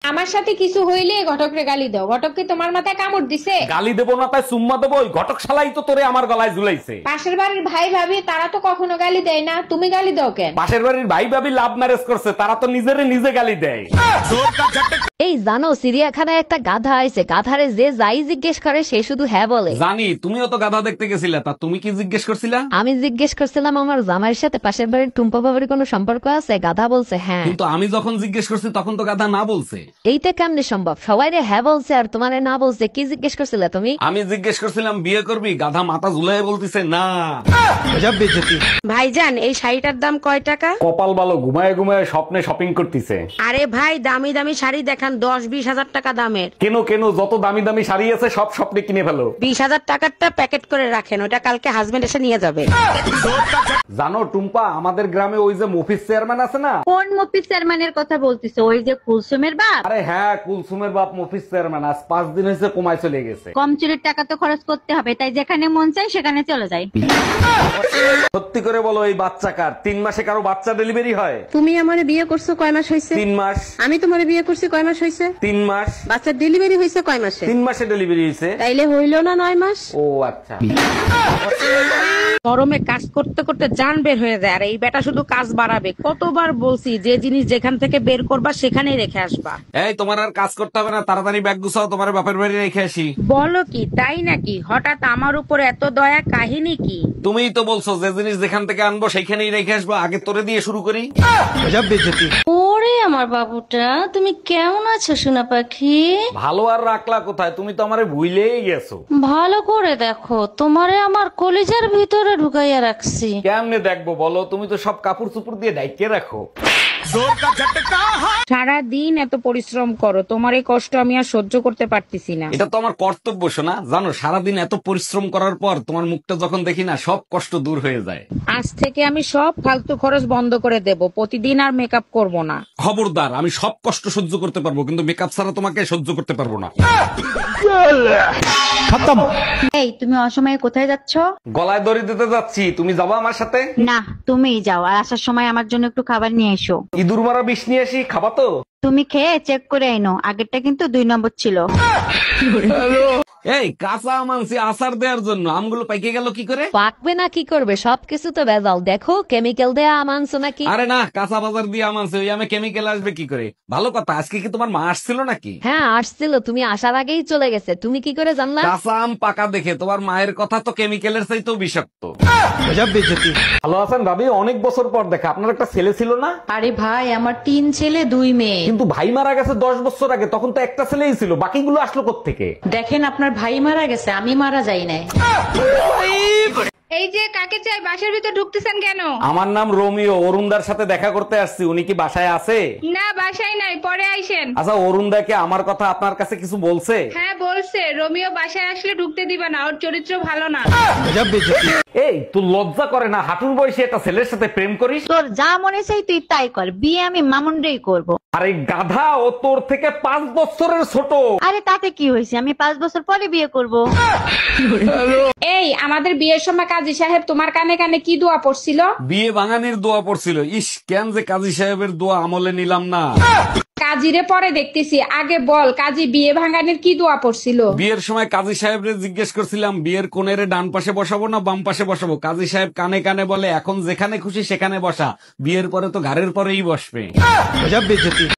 আমার সাথে কিছু হইলে ঘটকরে গালি দাও। ঘটক কি তোমার মাথায় কামড় দিছে? গালি দেবো না তাই সুম্মা দেবো? ওই ঘটক শালাই তো তোরে আমার গলায় ঝুলাইছে। পাশের বাড়ির ভাই ভাবি তারা তো কখনো গালি দেয় না, তুমি গালি দাও কেন? পাশের বাড়ির ভাই ভাবি লাভ ম্যারেজ করছে, তারা তো নিজেরে নিজে গালি দেয়। এই জানো চিড়িয়াখানায় একটা গাধা আইছে, গাধারে যে যাই জিজ্ঞেস করে সে শুধু হ্যাঁ বলে। জানি, তুমিও তো গাধা দেখতে গেছিলে, তা তুমি কি জিজ্ঞেস করছিলা? আমি জিজ্ঞেস করছিলাম আমার জামাইয়ের সাথে পাশের বাড়ির টুম্পা বাবার কোনো সম্পর্ক আছে, গাধা বলছে হ্যাঁ। কিন্তু আমি যখন জিজ্ঞেস করছি তখন তো গাধা না বলছে। এইটা কেমনে সম্ভব? সবাই রে হ্যাঁ বলছে আর তোমারে না বলছে, কি জিজ্ঞেস করছিলে তুমি? আমি জিজ্ঞেস করছিলাম বিয়ে করবি, গাধা মাথা ঝুলাই বলতিছে না। ভাইজান এই শাড়িটার দাম কয় টাকা? কপাল ভালো, ঘুমায় ঘুমায় স্বপ্নে শপিং করতেছে। আরে ভাই দামি দামি শাড়ি দেখান, 10-20 হাজার টাকা দামের। কেন কেন, যত দামি দামি শাড়ি আছে সব স্বপ্নে কিনে ফেলো। 20,000 টাকারটা প্যাকেট করে রাখেন, ওটা কালকে হাজবেন্ড এসে নিয়ে যাবে। জানো টুম্পা, আমাদের গ্রামে ওই যে মফিজ চেয়ারম্যান আছে না? কোন মফিজ চেয়ারম্যানের কথা বলতিছো? ওই যে কুলসুমের বাপ? আরে হ্যাঁ, কুলসুমের বাপ মফিজ চেয়ারম্যান আজ 5 দিন হয়েছে কমায় চলে গেছে। কম চুরির টাকা তো খরচ করতে হবে, তাই যেখানে মন চাই সেখানে চলে যায়। সত্যি করে বলো, এই বাচ্চা কার? 3 মাসে কারো বাচ্চা ডেলিভারি হয়? তুমি আমারে বিয়ে করছো কয় মাস হয়েছে? 3 মাস। আমি তোমারে বিয়ে করছি কয় মাস হয়েছে? 3 মাস। বাচ্চার ডেলিভারি হয়েছে কয় মাসে? 3 মাসে ডেলিভারি হয়েছে। তাইলে হইল না 9 মাস? ও আচ্ছা। গরমে কাজ করতে করতে জান বের হয়ে যায়, আর এই বেটা শুধু কাজ বাড়াবে। কতবার বলছি যে জিনিস যেখান থেকে বের করবা সেখানেই রেখে আসবা। এই তোমার আর কাজ করতে হবে না, তাড়াতাড়ি ব্যাগ গুছাও, তোমার বাপের বাড়ি রেখে আসি। বলো কি, তাই নাকি? হঠাৎ আমার উপর এত দয়া, কাহিনী কি? তুমিই তো বলছো যে জিনিস যেখান থেকে আনবো সেইখানেই রেখে আসবো, আগে তোরে দিয়ে শুরু করি। ওরে আমার বাবুটা, তুমি কেমন আছো সোনা পাখি? ভালো আর রাখলা কোথায়, তুমি তো আমারে ভুলেই গেছো। ভালো করে দেখো, তোমারে আমার কলিজার ভিতরে ঢুকাইয়া রাখছি। কেমনে দেখবো বলো, তুমি তো সব কাপড় চুপড় দিয়ে ঢাইকে রাখো। সারা দিন এত পরিশ্রম করো, তোমার এই কষ্ট আমি আর সহ্য করতে পারতেছি না। এটা তো আমার কর্তব্য শোনা, জানো সারাদিন এত পরিশ্রম করার পর তোমার মুখটা যখন দেখি না, সব কষ্ট দূর হয়ে যায়। আজ থেকে আমি সব ফালতু খরচ বন্ধ করে দেব, প্রতিদিন আর মেকআপ করব না। খবরদার, আমি সব কষ্ট সহ্য করতে পারবো, কিন্তু মেকআপ ছাড়া তোমাকে সহ্য করতে পারবো না। এই তুমি অসময়ে কোথায় যাচ্ছ? গলায় দড়ি দিতে যাচ্ছি, তুমি যাবো আমার সাথে? না, তুমিই যাও, আর আসার সময় আমার জন্য একটু খাবার নিয়ে এসো। ইঁদুর মারা বিষ নিয়ে আসি, খাবা তো? তুমি খেয়ে চেক করে আইনো, আগেরটা কিন্তু 2 নম্বর ছিল। এই কাঁচা আম আনছি আচার দেওয়ার জন্য, আমগুলো পাইকে গেল কি করে? পাকবে না কি করবে, সবকিছু তো ভেজাল। দেখো কেমিক্যাল দেয়া আম আনছো নাকি? আরে না, কাঁচা বাজার দিয়ে আম আনছে, ওই আমে কেমিক্যাল আসবে কি করে? ভালো কথা, আজকে কি তোমার মা আসছিল নাকি? হ্যাঁ আসছিল, তুমি আসার আগেই চলে গেছে। তুমি কি করে জানলা? কাঁচা আম পাকা দেখে তোমার মায়ের কথা তো কেমিক্যালের চাইতেও বিষাক্ত। ভালো আছেন ভাবি? অনেক বছর পর দেখা। আপনার একটা ছেলে ছিল না? আরে ভাই, আমার 3 ছেলে 2 মেয়ে। কিন্তু ভাই মারা গেছে 10 বছর আগে, তখন তো একটা ছেলেই ছিল, বাকিগুলো আসলো কোত্থেকে? দেখেন, আপনার ভাই মারা গেছে, আমি মারা যাই নাই। এই যে কাকে চাই, বাসার ভিতর ঢুকতেছেন কেন? আমার নাম রোমিও, অরুণদার সাথে দেখা করতে আসছি। উনি কি বাসায় আছে? না, বাসায় নাই, পরে আইসেন। আচ্ছা, অরুণদাকে আমার কথা আপনার কাছে কিছু বলছে? হ্যাঁ বলছে, রোমিও বাসায় আসলে ঢুকতে দিবা না, ওর চরিত্র ভালো না। এই তুই লজ্জা করে না, হাঁটুর বয়সে একটা ছেলের সাথে প্রেম করিস? তোর যা মনে চাই তুই তাই কর, বিয়ে আমি মামুনরেই করব। আরে গাধা, ও তোর থেকে 5 বছরের ছোট। আরে তাতে কি হয়েছে, আমি 5 বছর পরে বিয়ে করব। এই আমাদের বিয়ের সময় কাজী সাহেব তোমার কানে কানে কি দোয়া পড়ছিল? বিয়ে ভাঙানির দোয়া পড়ছিল। ইস, কেন যে কাজী সাহেবের দোয়া আমলে নিলাম না। কাজীরে পরে দেখতেছি, আগে বল কাজী বিয়ে ভাঙানির কি দোয়া পড়ছিল? বিয়ের সময় কাজী সাহেবরে জিজ্ঞেস করছিলাম বিয়ের কোণের ডান পাশে বসাবো না বাম পাশে বসাবো। কাজী সাহেব কানে কানে বলে এখন যেখানে খুশি সেখানে বসা, বিয়ের পরে তো ঘাড়ের পরেই বসবে।